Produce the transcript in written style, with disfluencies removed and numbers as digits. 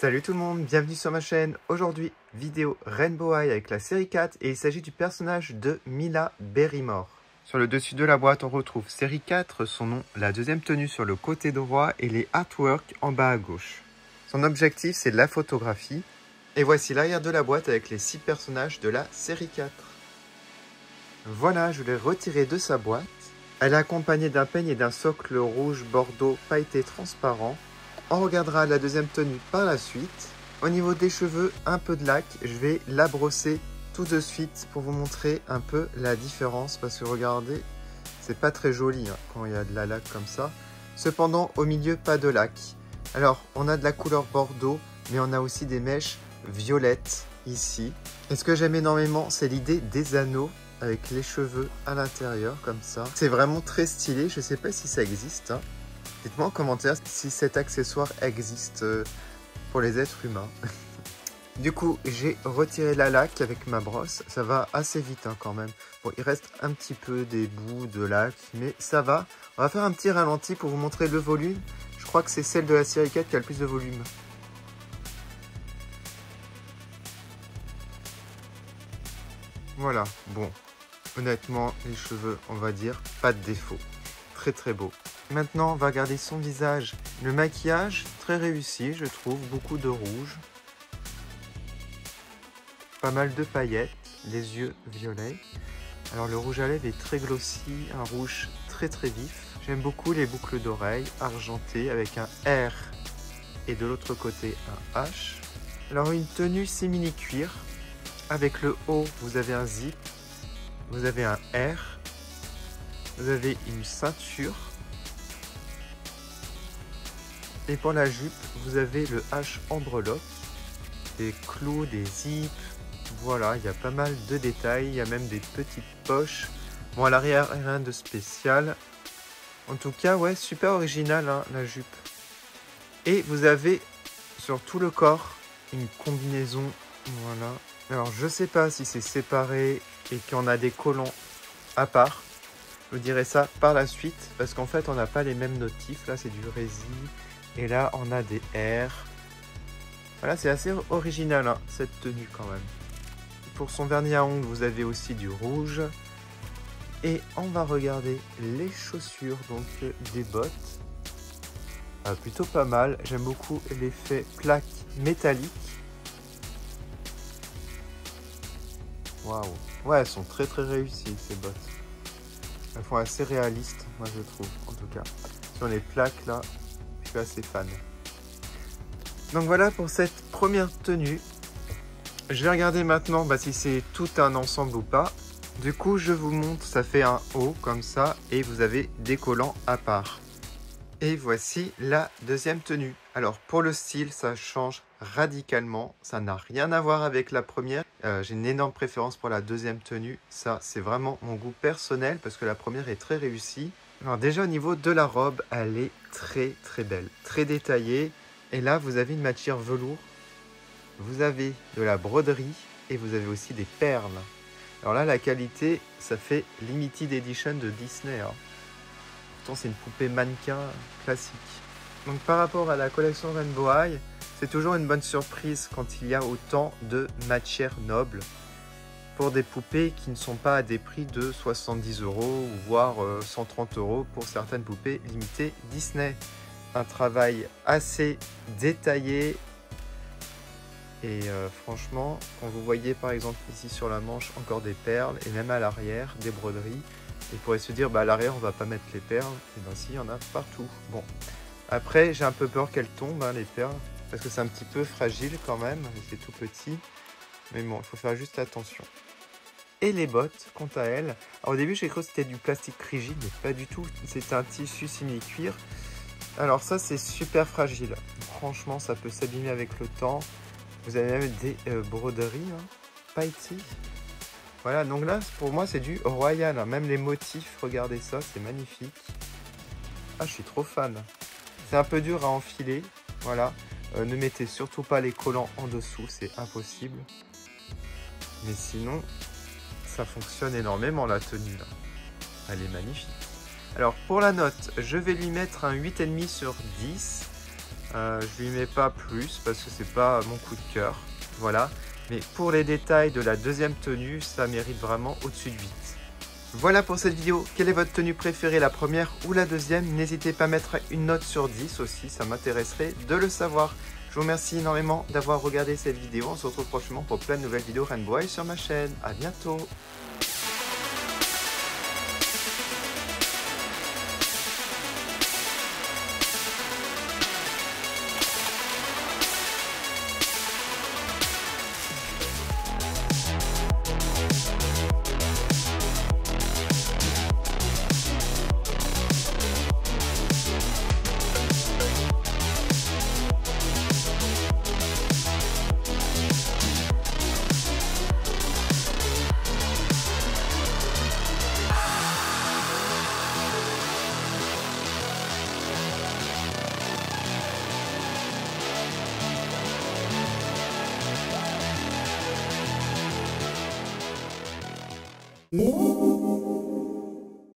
Salut tout le monde, bienvenue sur ma chaîne. Aujourd'hui, vidéo Rainbow High avec la série 4 et il s'agit du personnage de Mila Barrymore. Sur le dessus de la boîte, on retrouve série 4, son nom, la deuxième tenue sur le côté droit et les artworks en bas à gauche. Son objectif, c'est de la photographie. Et voici l'arrière de la boîte avec les 6 personnages de la série 4. Voilà, je l'ai retirée de sa boîte. Elle est accompagnée d'un peigne et d'un socle rouge bordeaux pailleté transparent. On regardera la deuxième tenue par la suite. Au niveau des cheveux, un peu de lac. Je vais la brosser tout de suite pour vous montrer un peu la différence. Parce que regardez, c'est pas très joli hein, quand il y a de la laque comme ça. Cependant, au milieu, pas de lac. Alors, on a de la couleur bordeaux, mais on a aussi des mèches violettes ici. Et ce que j'aime énormément, c'est l'idée des anneaux avec les cheveux à l'intérieur comme ça. C'est vraiment très stylé. Je sais pas si ça existe. Hein. Dites-moi en commentaire si cet accessoire existe pour les êtres humains. Du coup, j'ai retiré la laque avec ma brosse. Ça va assez vite hein, quand même. Bon, il reste un petit peu des bouts de laque, mais ça va. On va faire un petit ralenti pour vous montrer le volume. Je crois que c'est celle de la série 4 qui a le plus de volume. Voilà, bon. Honnêtement, les cheveux, on va dire, pas de défaut. Très très beau. Maintenant, on va regarder son visage. Le maquillage, très réussi, je trouve. Beaucoup de rouge. Pas mal de paillettes. Les yeux violets. Alors, le rouge à lèvres est très glossy. Un rouge très très vif. J'aime beaucoup les boucles d'oreilles argentées avec un R et de l'autre côté un H. Alors, une tenue simili cuir. Avec le haut, vous avez un zip. Vous avez un R. Vous avez une ceinture. Et pour la jupe, vous avez le H en breloque, des clous, des zips. Voilà, il y a pas mal de détails. Il y a même des petites poches. Bon, à l'arrière, rien de spécial. En tout cas, ouais, super original, hein, la jupe. Et vous avez sur tout le corps une combinaison. Voilà. Alors, je sais pas si c'est séparé et qu'on a des collants à part. Je vous dirai ça par la suite parce qu'en fait, on n'a pas les mêmes notifs. Là, c'est du rési. Et là, on a des R. Voilà, c'est assez original, hein, cette tenue quand même. Pour son vernis à ongles, vous avez aussi du rouge. Et on va regarder les chaussures, donc des bottes. Plutôt pas mal. J'aime beaucoup l'effet plaque métallique. Waouh. Ouais, elles sont très très réussies, ces bottes. Elles font assez réalistes, moi je trouve, en tout cas. Sur les plaques, là, je suis assez fan. Donc voilà pour cette première tenue. Je vais regarder maintenant si c'est tout un ensemble ou pas. Du coup, je vous montre, ça fait un haut comme ça et vous avez des collants à part. Et voici la deuxième tenue. Alors pour le style, ça change radicalement. Ça n'a rien à voir avec la première. J'ai une énorme préférence pour la deuxième tenue. Ça, c'est vraiment mon goût personnel parce que la première est très réussie. Alors déjà au niveau de la robe, elle est très très belle, très détaillée. Et là, vous avez une matière velours. Vous avez de la broderie et vous avez aussi des perles. Alors là, la qualité, ça fait Limited Edition de Disney. Hein. Pourtant, c'est une poupée mannequin classique. Donc par rapport à la collection Rainbow High, c'est toujours une bonne surprise quand il y a autant de matières nobles pour des poupées qui ne sont pas à des prix de 70 € ou voire 130 € pour certaines poupées limitées Disney. Un travail assez détaillé et franchement, quand vous voyez par exemple ici sur la manche encore des perles et même à l'arrière des broderies, il pourrait se dire à l'arrière on va pas mettre les perles, et bien si, il y en a partout. Bon, après j'ai un peu peur qu'elles tombent les perles, parce que c'est un petit peu fragile quand même, c'est tout petit, mais bon, il faut faire juste attention. Et les bottes, quant à elles, alors au début j'ai cru que c'était du plastique rigide, mais pas du tout, c'est un tissu simili-cuir. Alors ça c'est super fragile, franchement ça peut s'abîmer avec le temps. Vous avez même des broderies, hein, pailletées. Voilà, donc là pour moi c'est du royal, hein. Même les motifs, regardez ça, c'est magnifique. Ah, je suis trop fan. C'est un peu dur à enfiler, voilà. Ne mettez surtout pas les collants en dessous, c'est impossible. Mais sinon, ça fonctionne énormément la tenue là. Elle est magnifique. Alors pour la note, je vais lui mettre un 8,5 sur 10. Je lui mets pas plus parce que c'est pas mon coup de cœur. Voilà. Mais pour les détails de la deuxième tenue, ça mérite vraiment au-dessus de 8. Voilà pour cette vidéo. Quelle est votre tenue préférée, la première ou la deuxième? N'hésitez pas à mettre une note sur 10 aussi, ça m'intéresserait de le savoir. Je vous remercie énormément d'avoir regardé cette vidéo. On se retrouve prochainement pour plein de nouvelles vidéos Rainbow High sur ma chaîne. A bientôt. Música